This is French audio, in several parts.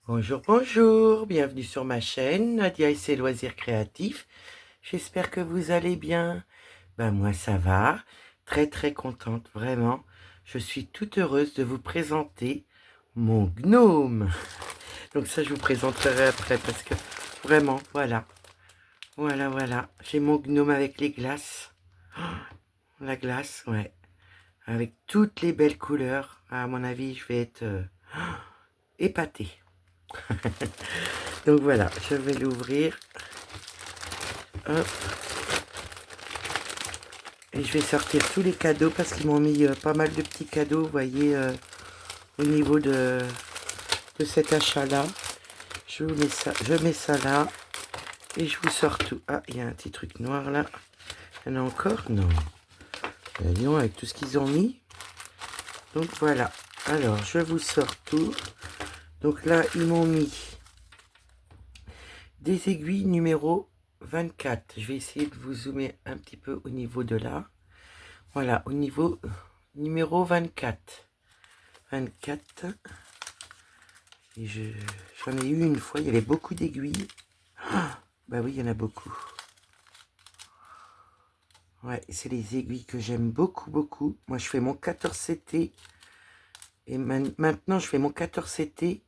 Bonjour, bonjour, bienvenue sur ma chaîne, Nadia et ses loisirs créatifs. J'espère que vous allez bien. Ben moi ça va, très très contente, vraiment. Je suis toute heureuse de vous présenter mon gnome. Donc ça je vous présenterai après parce que vraiment, voilà. Voilà. J'ai mon gnome avec les glaces. La glace, ouais. Avec toutes les belles couleurs. À mon avis, je vais être épatée. Donc voilà, je vais l'ouvrir. Hop. Et je vais sortir tous les cadeaux parce qu'ils m'ont mis pas mal de petits cadeaux, vous voyez, au niveau de cet achat-là. Je mets ça là et je vous sors tout. Ah, il y a un petit truc noir là. Il y en a encore? Non. Voyons, avec tout ce qu'ils ont mis. Donc voilà. Alors, je vous sors tout. Donc là, ils m'ont mis des aiguilles numéro 24. Je vais essayer de vous zoomer un petit peu au niveau de là. Voilà, au niveau numéro 24. 24. Et j'en ai eu une fois, il y avait beaucoup d'aiguilles. Ah, bah oui, il y en a beaucoup. Ouais, c'est les aiguilles que j'aime beaucoup. Moi, je fais mon 14CT. Et maintenant, je fais mon 14CT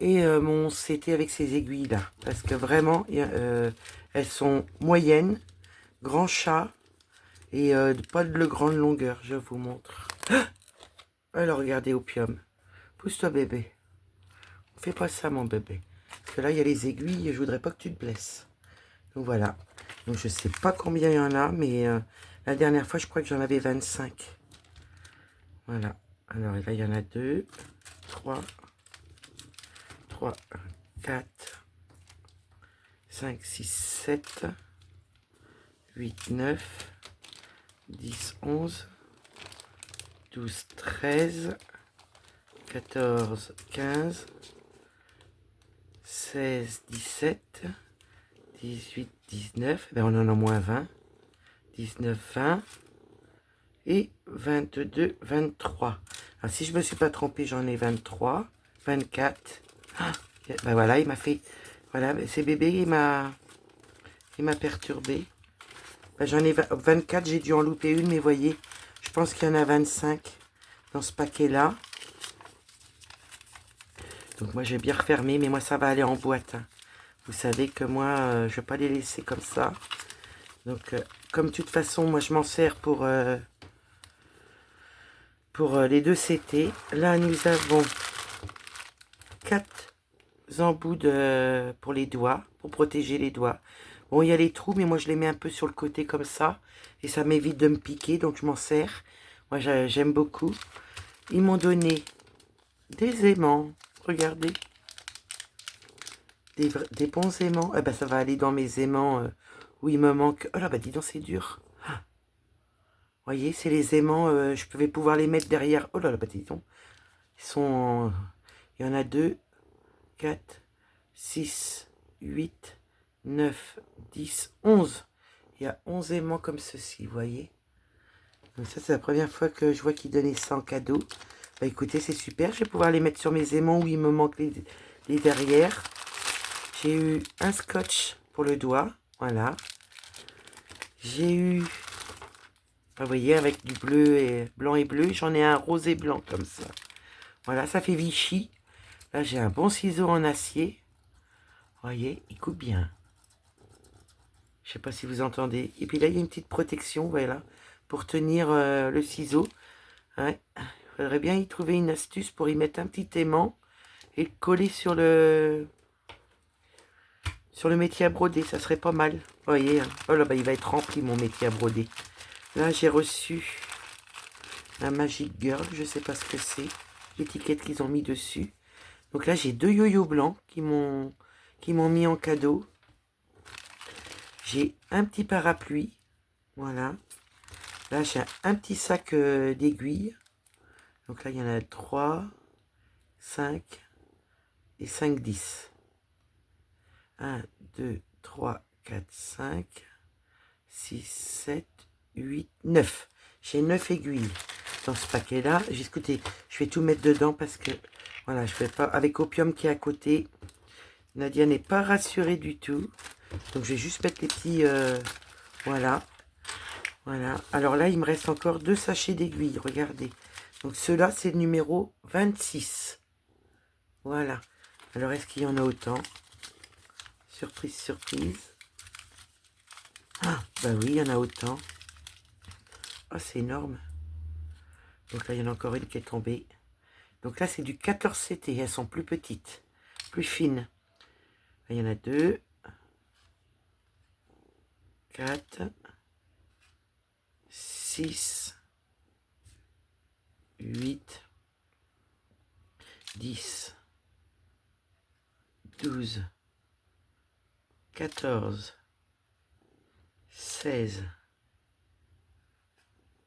et mon CT avec ces aiguilles-là. Parce que vraiment, elles sont moyennes, grand chat et pas de grande longueur. Je vous montre. Alors, regardez, Opium. Pousse-toi, bébé. Fais pas ça, mon bébé. Parce que là, il y a les aiguilles et je voudrais pas que tu te blesses. Donc voilà. Donc je sais pas combien il y en a, mais la dernière fois, je crois que j'en avais 25. Voilà. Alors là, il y en a 2, 3, 4, 5, 6, 7, 8, 9, 10, 11, 12, 13, 14, 15, 16, 17, 18, 19. Ben on en a moins 20. 19, 20. Et 22, 23. Alors, si je me suis pas trompée, j'en ai 23, 24. Ah, ben voilà, il m'a fait... Voilà, c'est bébé, il m'a perturbé. Ben, j'en ai 24, j'ai dû en louper une, mais voyez, je pense qu'il y en a 25 dans ce paquet-là. Donc moi, j'ai bien refermé, mais moi, ça va aller en boîte. Hein. Vous savez que moi, je vais pas les laisser comme ça. Donc, comme de toute façon, moi, je m'en sers pour les deux CT. Là, nous avons 4 embouts pour les doigts, pour protéger les doigts. Bon, il y a les trous, mais moi, je les mets un peu sur le côté comme ça. Et ça m'évite de me piquer, donc je m'en sers. Moi, j'aime beaucoup. Ils m'ont donné des aimants. Regardez. Des bons aimants. Eh ben, ça va aller dans mes aimants où il me manque... Oh là, bah dis donc, c'est dur. Ah, voyez, c'est les aimants. Je vais pouvoir les mettre derrière. Oh là là, bah dis donc. Ils sont... Il y en a 2, 4, 6, 8, 9, 10, 11. Il y a 11 aimants comme ceci, vous voyez. Donc ça, c'est la première fois que je vois qu'ils donnaient ça en cadeau. Bah écoutez, c'est super. Je vais pouvoir les mettre sur mes aimants où il me manque les derrière. J'ai eu un scotch pour le doigt. Voilà. J'ai eu, vous voyez, avec du bleu et blanc et bleu. J'en ai un rose et blanc comme ça. Voilà, ça fait Vichy. Là, j'ai un bon ciseau en acier. Vous voyez, il coupe bien. Je sais pas si vous entendez. Et puis là, il y a une petite protection, voilà, pour tenir le ciseau. Ouais. Il faudrait bien y trouver une astuce pour y mettre un petit aimant et le coller sur le métier à broder. Ça serait pas mal. Vous voyez, hein. Oh là, bah, il va être rempli, mon métier à broder. Là, j'ai reçu un Magic Girl. Je sais pas ce que c'est. L'étiquette qu'ils ont mis dessus. Donc là, j'ai 2 yo-yo blancs qui m'ont mis en cadeau. J'ai un petit parapluie. Voilà. Là, j'ai un petit sac d'aiguilles. Donc là, il y en a 3, 5 et 5, 10. 1, 2, 3, 4, 5, 6, 7, 8, 9. J'ai 9 aiguilles dans ce paquet-là. Écoutez, je vais tout mettre dedans parce que Voilà, je fais pas avec Opium qui est à côté. Nadia n'est pas rassurée du tout. Donc, je vais juste mettre les petits... voilà. Voilà. Alors là, il me reste encore 2 sachets d'aiguilles. Regardez. Donc, ceux-là, c'est le numéro 26. Voilà. Alors, est-ce qu'il y en a autant? Surprise, surprise. Ah, bah oui, il y en a autant. Oh, c'est énorme. Donc là, il y en a encore une qui est tombée. Donc là, c'est du 14CT. Elles sont plus petites, plus fines. Là, il y en a 2, 4, 6, 8, 10, 12, 14, 16,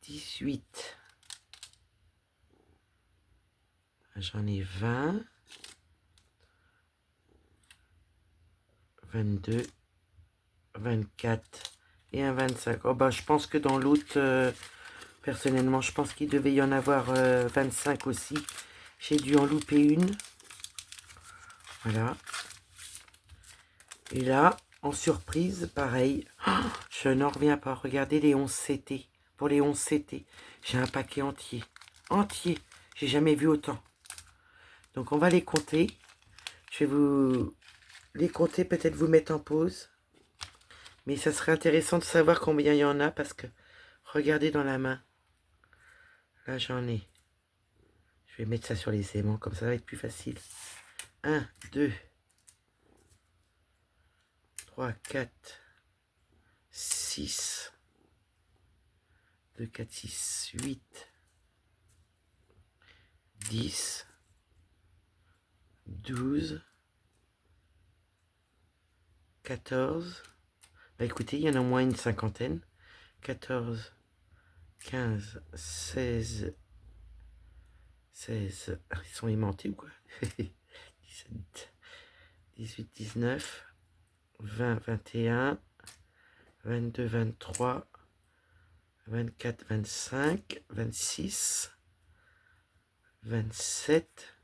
18. J'en ai 20, 22, 24 et un 25. Oh bah je pense que dans l'autre, personnellement, je pense qu'il devait y en avoir 25 aussi. J'ai dû en louper une. Voilà. Et là, en surprise, pareil. Oh, je n'en reviens pas. Regardez les 11 CT. Pour les 11 CT, j'ai un paquet entier. Entier. J'ai jamais vu autant. Donc on va les compter. Je vais vous les compter, peut-être vous mettre en pause. Mais ça serait intéressant de savoir combien il y en a parce que regardez dans la main. Là j'en ai. Je vais mettre ça sur les aimants, comme ça va être plus facile. 1, 2, 3, 4, 6, 2, 4, 6, 8, 10, 12, 14. Bah écoutez, il y en a au moins une cinquantaine. 14, 15, 16, 16. Ils sont aimantés ou quoi? 17, 18, 19, 20, 21, 22, 23, 24, 25, 26, 27,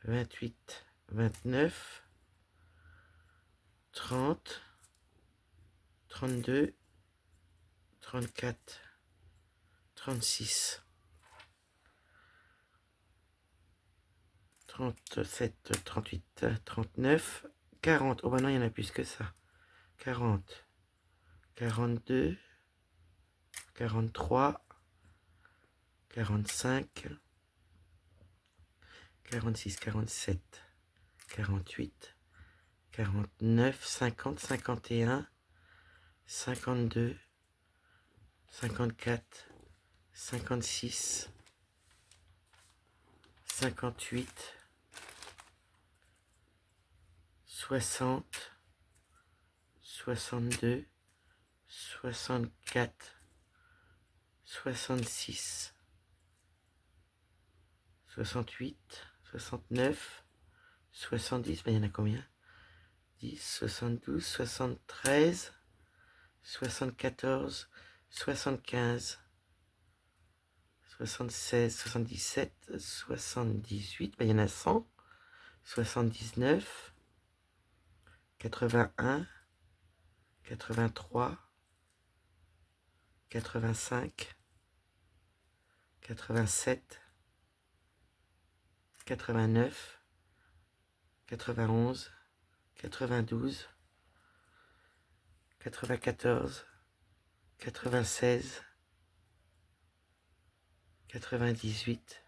28, 29, 30, 32, 34, 36, 37, 38, 39, 40. Oh bah non, il y en a plus que ça. 40, 42, 43, 45, 46, 47, 48, 49, 50, 51, 52, 54, 56, 58, 60, 62, 64, 66, 68, 69, 70, ben il y en a combien? 10, 72, 73, 74, 75, 76, 77, 78, ben il y en a 100, 79, 81, 83, 85, 87, 89, 91, 92, 94, 96, 98,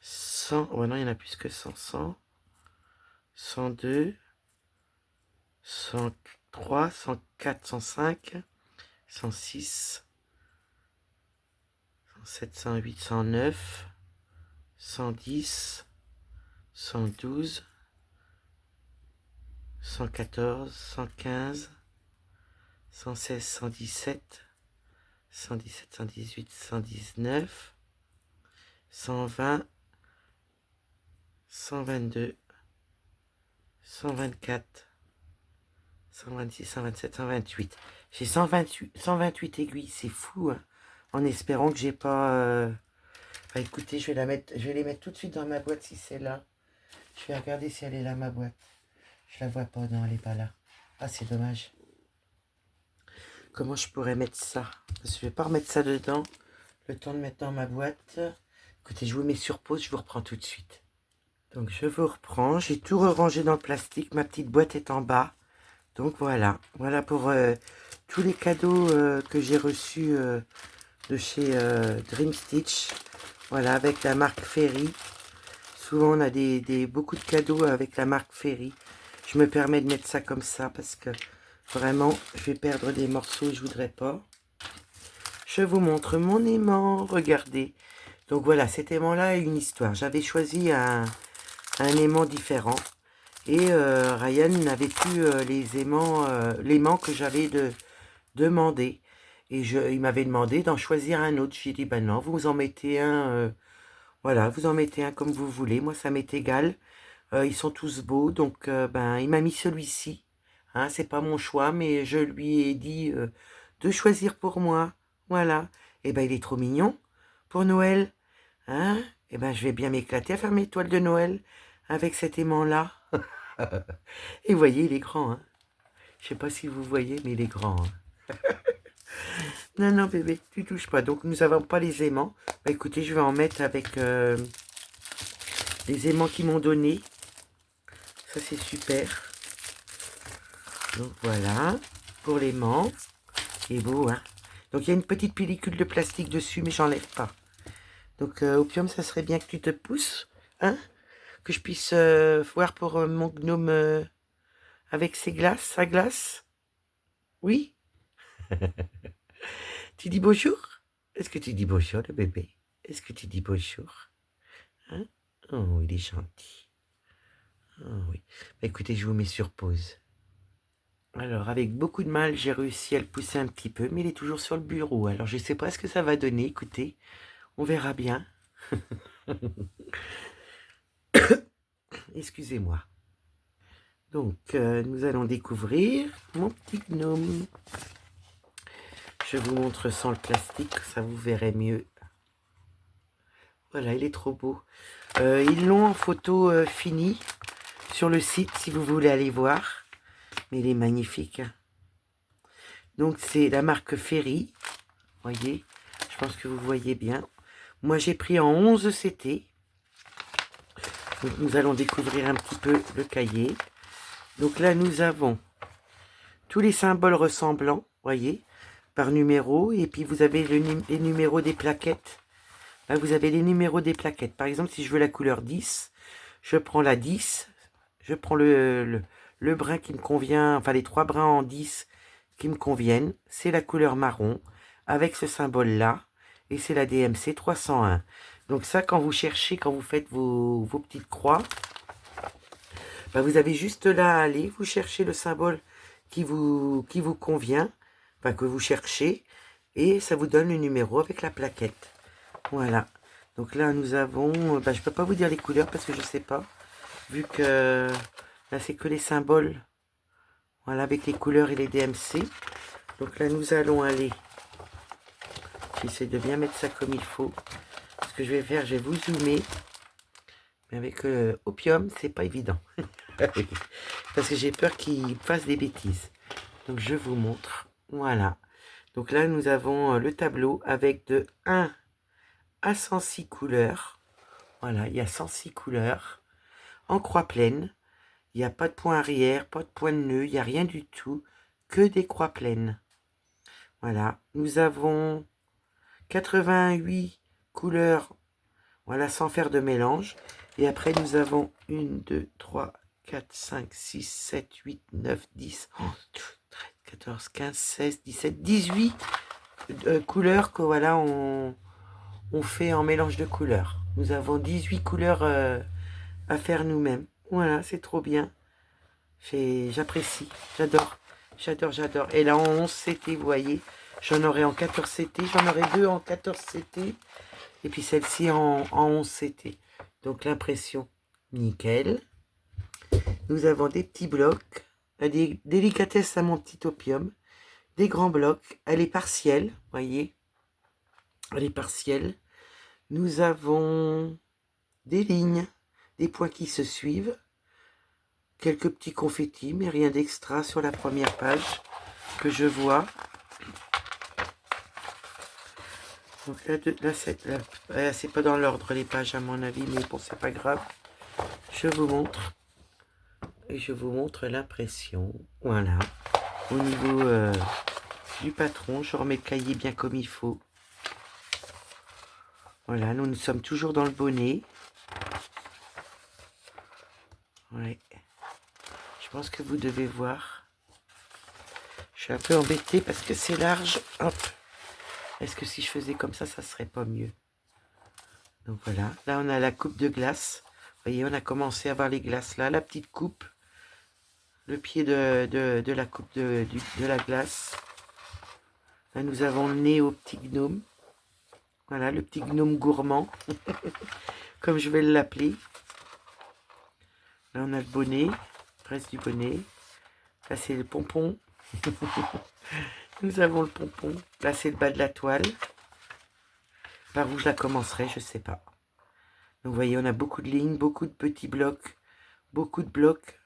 100, oh non, il y en a plus que 100, 100, 102, 103, 104, 105, 106, 107, 108, 109, 110, 112, 114, 115, 116, 117, 117, 118, 119, 120, 122, 124, 126, 127, 128. J'ai 128 aiguilles, c'est fou, hein, en espérant que j'ai pas... Bah écoutez, je vais les mettre tout de suite dans ma boîte si c'est là. Je vais regarder si elle est là, ma boîte. Je la vois pas, non, elle est pas là. Ah, c'est dommage. Comment je pourrais mettre ça? Parce que je vais pas remettre ça dedans. Le temps de mettre dans ma boîte. Écoutez, je vous mets sur pause, je vous reprends tout de suite. Donc je vous reprends, j'ai tout rangé dans le plastique, ma petite boîte est en bas. Donc voilà, voilà pour tous les cadeaux que j'ai reçus de chez Dream Stitch. Voilà, avec la marque Ferry. Souvent on a beaucoup de cadeaux avec la marque Ferry. Je me permets de mettre ça comme ça parce que vraiment je vais perdre des morceaux et je voudrais pas. Je vous montre mon aimant, regardez. Donc voilà, cet aimant-là a une histoire. J'avais choisi un aimant différent. Et Ryan n'avait plus l'aimant que j'avais demandé. Et il m'avait demandé d'en choisir un autre. J'ai dit, ben non, vous en mettez un, voilà, vous en mettez un comme vous voulez. Moi, ça m'est égal. Ils sont tous beaux. Donc, ben, il m'a mis celui-ci. Hein, c'est pas mon choix, mais je lui ai dit de choisir pour moi. Voilà. Et ben, il est trop mignon pour Noël. Hein? Et ben, je vais bien m'éclater à faire mes toiles de Noël avec cet aimant-là. Et vous voyez, il est grand, hein. Je sais pas si vous voyez, mais il est grand, hein. Non, non, bébé, tu touches pas. Donc, nous n'avons pas les aimants. Bah, écoutez, je vais en mettre avec les aimants qu'ils m'ont donné. Ça, c'est super. Donc, voilà, pour l'aimant. Il est beau, hein. Donc, il y a une petite pellicule de plastique dessus, mais j'enlève pas. Donc, Opium, ça serait bien que tu te pousses, hein, que je puisse voir pour mon gnome avec sa glace. Oui. Tu dis bonjour? Est-ce que tu dis bonjour, le bébé? Est-ce que tu dis bonjour? Hein? Oh, il est gentil. Oh, oui. Bah, écoutez, je vous mets sur pause. Alors, avec beaucoup de mal, j'ai réussi à le pousser un petit peu, mais il est toujours sur le bureau. Alors, je ne sais pas ce que ça va donner. Écoutez, on verra bien. Excusez-moi. Donc, nous allons découvrir mon petit gnome. Je vous montre sans le plastique, ça vous verrez mieux. Voilà, il est trop beau. Ils l'ont en photo finie sur le site si vous voulez aller voir. Mais il est magnifique. Donc c'est la marque Ferry. Voyez, je pense que vous voyez bien. Moi j'ai pris en 11 CT. Donc nous allons découvrir un petit peu le cahier. Donc là nous avons tous les symboles ressemblants, voyez, par numéro. Et puis vous avez les numéros des plaquettes. Là vous avez les numéros des plaquettes. Par exemple, si je veux la couleur 10, je prends la 10. Je prends le brin qui me convient, enfin les 3 brins en 10 qui me conviennent. C'est la couleur marron avec ce symbole-là. Et c'est la DMC 301. Donc ça, quand vous cherchez, quand vous faites vos petites croix, bah vous avez juste là à aller. Vous cherchez le symbole qui vous convient, enfin que vous cherchez. Et ça vous donne le numéro avec la plaquette. Voilà. Donc là, nous avons... Bah, je ne peux pas vous dire les couleurs parce que je ne sais pas. Vu que là, c'est que les symboles. Voilà, avec les couleurs et les DMC. Donc là, nous allons aller... J'essaie de bien mettre ça comme il faut. Ce que je vais faire, je vais vous zoomer. Mais avec Opium, c'est pas évident. Parce que j'ai peur qu'il fasse des bêtises. Donc je vous montre. Voilà. Donc là, nous avons le tableau avec de 1 à 106 couleurs. Voilà, il y a 106 couleurs. En croix pleine. Il n'y a pas de point arrière, pas de point de nœud, il n'y a rien du tout. Que des croix pleines. Voilà. Nous avons 88 couleurs, voilà, sans faire de mélange. Et après, nous avons 1, 2, 3, 4, 5, 6, 7, 8, 9, 10, 11, 12, 13, 14, 15, 16, 17, 18 couleurs que voilà, on fait en mélange de couleurs. Nous avons 18 couleurs à faire nous-mêmes. Voilà, c'est trop bien. J'apprécie, j'adore, j'adore, j'adore. Et là, en 11 CT, vous voyez, j'en aurai en 14 CT, j'en aurai 2 en 14 CT. Et puis celle-ci en 11 CT. Donc l'impression, nickel. Nous avons des petits blocs, des délicatesses à mon petit Opium, des grands blocs. Elle est partielle, voyez. Elle est partielle. Nous avons des lignes, des points qui se suivent, quelques petits confettis, mais rien d'extra sur la première page que je vois. Donc là c'est pas dans l'ordre les pages à mon avis, mais bon, c'est pas grave. Je vous montre. Et je vous montre l'impression. Voilà. Au niveau du patron, je remets le cahier bien comme il faut. Voilà, nous sommes toujours dans le bonnet. Ouais. Je pense que vous devez voir. Je suis un peu embêtée parce que c'est large. Hop. Est-ce que si je faisais comme ça serait pas mieux? Donc voilà. Là, on a la coupe de glace. Vous voyez, on a commencé à voir les glaces là. La petite coupe. Le pied de la coupe de la glace. Là, nous avons le nez au petit gnome. Voilà, le petit gnome gourmand. Comme je vais l'appeler. Là, on a le bonnet. Le reste du bonnet. Là, c'est le pompon. Nous avons le pompon. Là, c'est le bas de la toile. Par où je la commencerai, je sais pas. Donc, vous voyez, on a beaucoup de lignes, beaucoup de petits blocs, beaucoup de blocs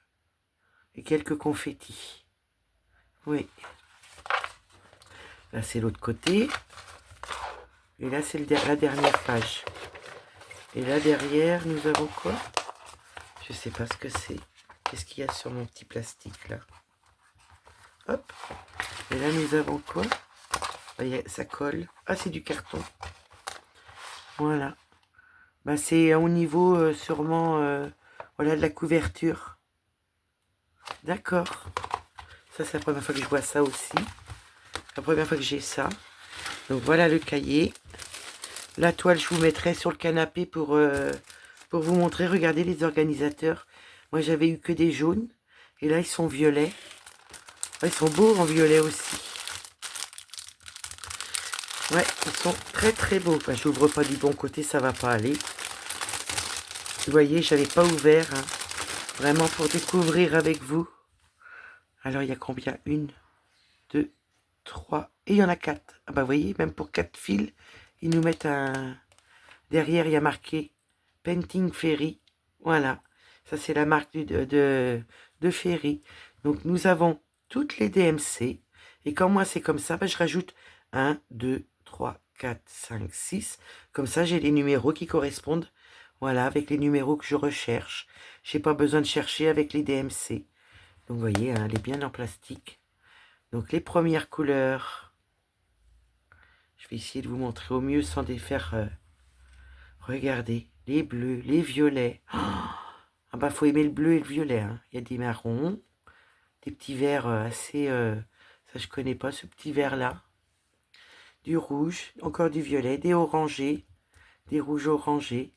et quelques confettis. Oui. Là, c'est l'autre côté. Et là, c'est la dernière page. Et là, derrière, nous avons quoi? Je sais pas ce que c'est. Qu'est-ce qu'il y a sur mon petit plastique, là? Hop. Et là, nous avons quoi? Voyez, ça colle. Ah, c'est du carton. Voilà. Bah, c'est au niveau sûrement voilà, de la couverture. D'accord. Ça, c'est la première fois que je vois ça aussi. La première fois que j'ai ça. Donc voilà le cahier. La toile, je vous mettrai sur le canapé pour vous montrer. Regardez les organisateurs. Moi, j'avais eu que des jaunes. Et là, ils sont violets. Ah, ils sont beaux en violet aussi. Ouais, ils sont très très beaux. Enfin, j'ouvre pas du bon côté, ça va pas aller. Vous voyez, j'avais pas ouvert. Hein. Vraiment pour découvrir avec vous. Alors, il y a combien? 1, 2, 3. Et il y en a 4. Ah bah, vous voyez, même pour 4 fils, ils nous mettent un... Derrière, il y a marqué Painting Ferry. Voilà. Ça, c'est la marque de Ferry. Donc, nous avons toutes les DMC. Et quand moi, c'est comme ça, bah, je rajoute 1, 2, 3, 4, 5, 6. Comme ça, j'ai les numéros qui correspondent. Voilà, avec les numéros que je recherche. J'ai pas besoin de chercher avec les DMC. Donc, vous voyez, hein, elle est bien en plastique. Donc, les premières couleurs. Je vais essayer de vous montrer au mieux sans défaire. Regardez, les bleus, les violets. Ah bah, faut aimer le bleu et le violet. Hein. Il y a des marrons, des petits verts assez... ça, je connais pas, ce petit vert-là. Du rouge, encore du violet, des orangés, des rouges orangés.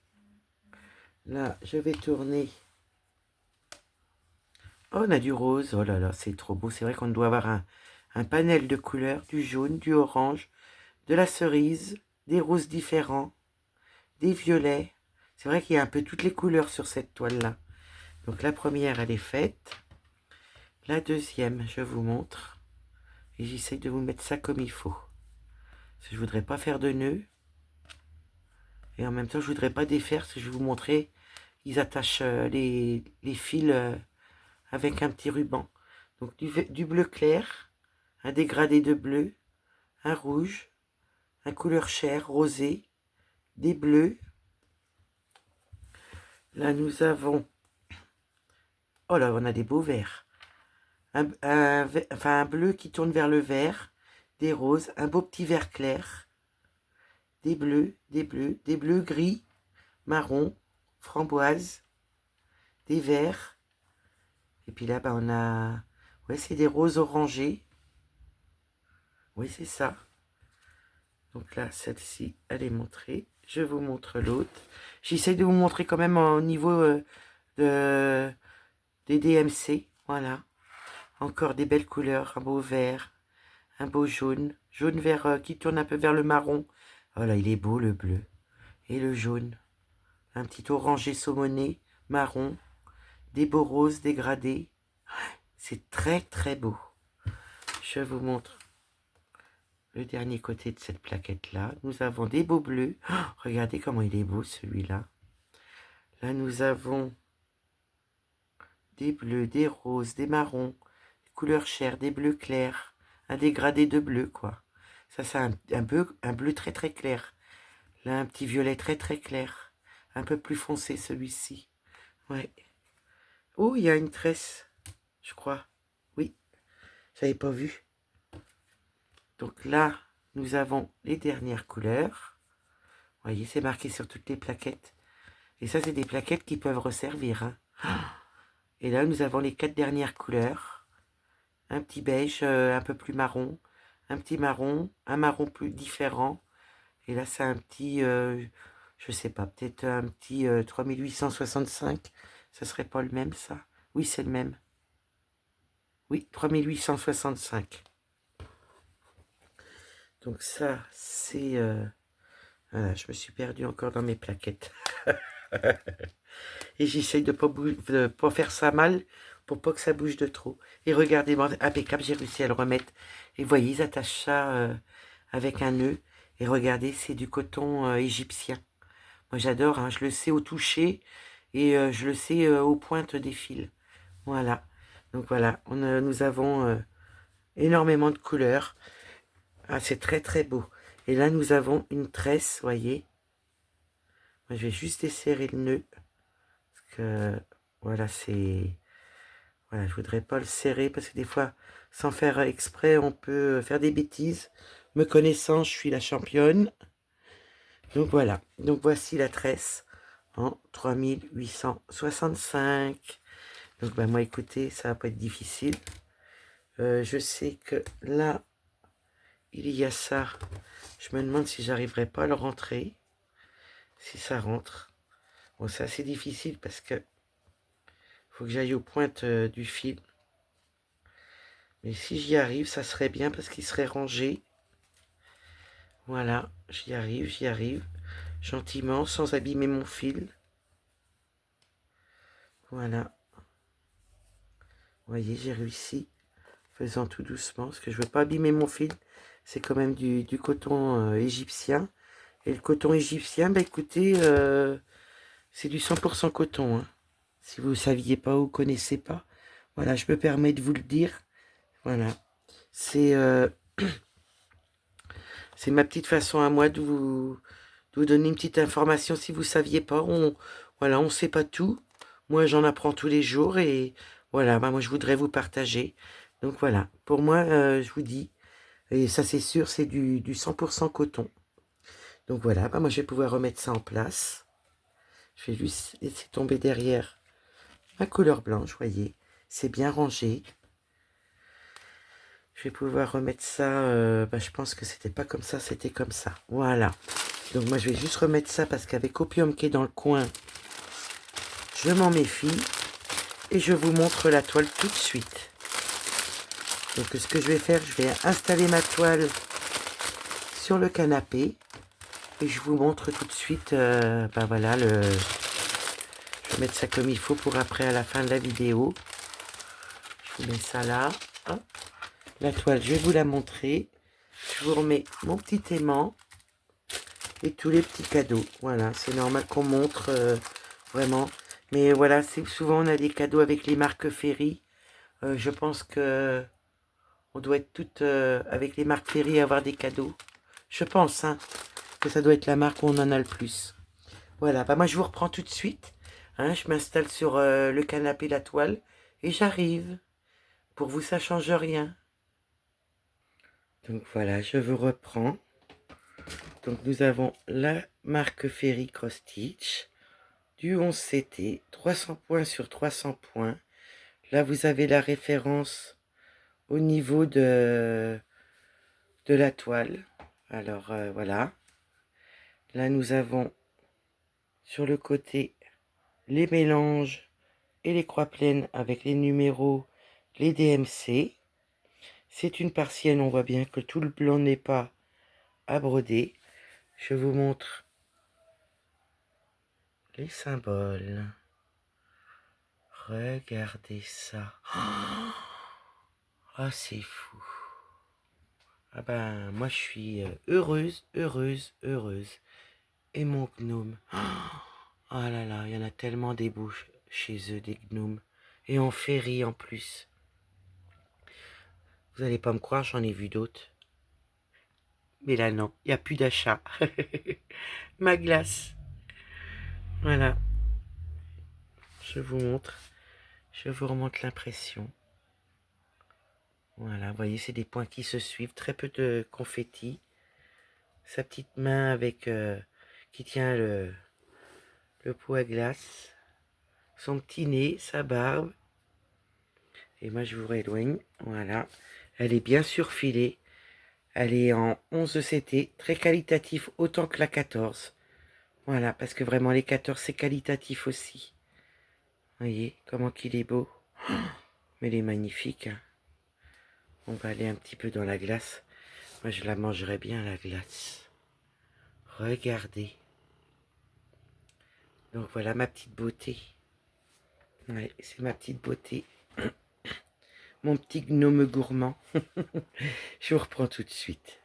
Là, je vais tourner. Oh, on a du rose. Oh là là, c'est trop beau. C'est vrai qu'on doit avoir un panel de couleurs, du jaune, du orange, de la cerise, des roses différents, des violets. C'est vrai qu'il y a un peu toutes les couleurs sur cette toile-là. Donc la première, elle est faite. La deuxième, je vous montre. Et j'essaie de vous mettre ça comme il faut. Parce que je voudrais pas faire de nœuds. Et en même temps, je voudrais pas défaire. Parce que je vais vous montrer. Ils attachent les fils avec un petit ruban. Donc du bleu clair, un dégradé de bleu, un rouge, un couleur chair, rosé, des bleus. Là, nous avons... Oh là, on a des beaux verts. Un bleu qui tourne vers le vert, des roses, un beau petit vert clair, des bleus, des bleus gris, marron, framboise, des verts. Et puis là, bah, on a... Ouais, c'est des roses orangées. Oui, c'est ça. Donc là, celle-ci, elle est montrée. Je vous montre l'autre. J'essaie de vous montrer quand même au niveau des DMC. Voilà. Encore des belles couleurs. Un beau vert, un beau jaune. Jaune-vert qui tourne un peu vers le marron. Voilà, il est beau le bleu. Et le jaune. Un petit orangé saumoné, marron. Des beaux roses dégradés. C'est très très beau. Je vous montre le dernier côté de cette plaquette là. Nous avons des beaux bleus. Oh, regardez comment il est beau celui-là. Là, nous avons des bleus, des roses, des marrons, des couleurs chères, des bleus clairs, un dégradé de bleu, quoi. Ça, c'est un bleu très très clair. Là, un petit violet très très clair. Un peu plus foncé, celui-ci. Ouais. Oh, il y a une tresse, je crois. Oui, j'avais pas vu. Donc là, nous avons les dernières couleurs. Vous voyez, c'est marqué sur toutes les plaquettes. Et ça, c'est des plaquettes qui peuvent resservir, hein. Et là, nous avons les 4 dernières couleurs. Un petit beige un peu plus marron, un petit marron, un marron plus différent. Et là, c'est un petit, je sais pas, peut-être un petit 3865. Ça serait pas le même, ça? Oui, c'est le même. Oui, 3865. Donc ça, c'est... voilà, je me suis perdue encore dans mes plaquettes. Et j'essaye de pas faire ça mal pour pas que ça bouge de trop. Et regardez, impeccable, j'ai réussi à le remettre. Et vous voyez, ils attachent ça avec un nœud. Et regardez, c'est du coton égyptien. Moi, j'adore, hein, je le sais au toucher et je le sais aux pointes des fils. Voilà. Donc voilà, nous avons énormément de couleurs. Ah, c'est très très beau. Et là, nous avons une tresse, voyez. Moi, je vais juste desserrer le nœud. Parce que, voilà, c'est... Voilà, je voudrais pas le serrer parce que des fois, sans faire exprès, on peut faire des bêtises. Me connaissant, je suis la championne. Donc voilà. Donc voici la tresse en 3865. Donc bah, moi, écoutez, ça va pas être difficile. Je sais que là, il y a ça. Je me demande si j'arriverai pas à le rentrer. Si ça rentre. Bon, c'est assez difficile parce que faut que j'aille aux pointes du fil. Mais si j'y arrive, ça serait bien parce qu'il serait rangé. Voilà, j'y arrive. Gentiment, sans abîmer mon fil. Voilà. Vous voyez, j'ai réussi. Faisant tout doucement, parce que je veux pas abîmer mon fil. C'est quand même du coton égyptien. Et le coton égyptien, bah écoutez, c'est du 100% coton, hein. Si vous ne saviez pas ou connaissez pas. Voilà, je me permets de vous le dire. Voilà. C'est c'est ma petite façon à moi de vous donner une petite information si vous saviez pas. Voilà, on sait pas tout. Moi, j'en apprends tous les jours et voilà, bah, moi, je voudrais vous partager. Donc voilà, pour moi, je vous dis, et ça c'est sûr, c'est du 100% coton. Donc voilà, bah, moi, je vais pouvoir remettre ça en place. Je vais juste laisser tomber derrière ma couleur blanche, voyez. C'est bien rangé. Je vais pouvoir remettre ça, bah, je pense que c'était pas comme ça, c'était comme ça. Voilà. Donc moi, je vais juste remettre ça parce qu'avec Opium qui est dans le coin, je m'en méfie. Et je vous montre la toile tout de suite. Donc ce que je vais faire, je vais installer ma toile sur le canapé. Et je vous montre tout de suite, ben voilà, je vais mettre ça comme il faut pour après à la fin de la vidéo. Je vous mets ça là. Hop. La toile, je vais vous la montrer. Je vous remets mon petit aimant. Et tous les petits cadeaux. Voilà, c'est normal qu'on montre vraiment. Mais voilà, c'est souvent on a des cadeaux avec les marques Ferry. Je pense que on doit être toutes avec les marques Ferry avoir des cadeaux. Je pense hein, que ça doit être la marque où on en a le plus. Voilà, bah moi je vous reprends tout de suite. Hein, je m'installe sur le canapé, la toile, et j'arrive. Pour vous, ça change rien. Donc voilà, je vous reprends. Donc nous avons la marque Ferry Cross Stitch du 11CT, 300 points sur 300 points. Là, vous avez la référence au niveau de la toile. Alors, voilà. Là, nous avons sur le côté les mélanges et les croix pleines avec les numéros, les DMC. C'est une partielle, on voit bien que tout le blanc n'est pas à broder. Je vous montre les symboles. Regardez ça. Ah, c'est fou. Ah ben, moi je suis heureuse. Et mon gnome. Oh là là, il y en a tellement des beaux chez eux, des gnomes. Et en ferry en plus. Vous allez pas me croire, j'en ai vu d'autres. Mais là, non, il n'y a plus d'achat. Ma glace. Voilà, je vous montre. Je vous remonte l'impression. Voilà, vous voyez, c'est des points qui se suivent. Très peu de confetti. Sa petite main avec qui tient le pot à glace. Son petit nez, sa barbe. Et moi, je vous rééloigne. Voilà. Elle est bien surfilée. Elle est en 11 CT. Très qualitatif, autant que la 14. Voilà, parce que vraiment, les 14, c'est qualitatif aussi. Vous voyez comment qu'il est beau. Mais il est magnifique. Hein. On va aller un petit peu dans la glace. Moi, je la mangerais bien, la glace. Regardez. Donc, voilà ma petite beauté. Ouais, c'est ma petite beauté. Mon petit gnome gourmand. Je vous reprends tout de suite.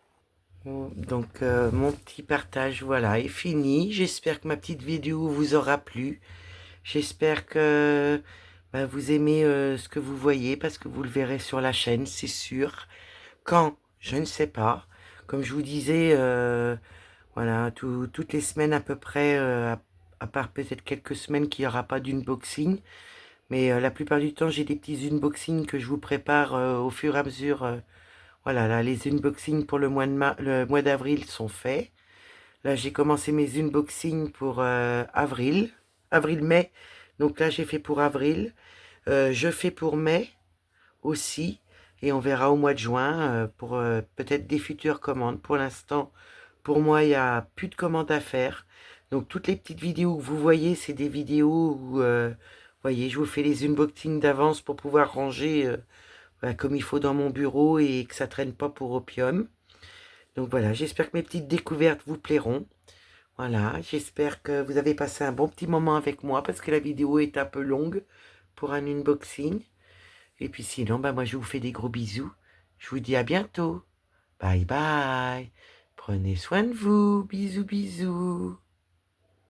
Bon, donc, mon petit partage, voilà, est fini. J'espère que ma petite vidéo vous aura plu. J'espère que vous aimez ce que vous voyez, parce que vous le verrez sur la chaîne, c'est sûr. Quand? Je ne sais pas. Comme je vous disais, voilà, toutes les semaines à peu près, à part peut-être quelques semaines qu'il n'y aura pas d'unboxing. Mais la plupart du temps, j'ai des petits unboxings que je vous prépare au fur et à mesure. Voilà, là, les unboxings pour le mois d'avril sont faits. Là, j'ai commencé mes unboxings pour avril-mai. Donc là, j'ai fait pour avril. Je fais pour mai aussi. Et on verra au mois de juin pour peut-être des futures commandes. Pour l'instant, pour moi, il n'y a plus de commandes à faire. Donc toutes les petites vidéos que vous voyez, c'est des vidéos où, voyez, je vous fais les unboxings d'avance pour pouvoir ranger comme il faut dans mon bureau et que ça traîne pas pour opium. Donc voilà, j'espère que mes petites découvertes vous plairont. Voilà, j'espère que vous avez passé un bon petit moment avec moi parce que la vidéo est un peu longue pour un unboxing. Et puis sinon, moi je vous fais des gros bisous. Je vous dis à bientôt. Bye bye. Prenez soin de vous. Bisous, bisous.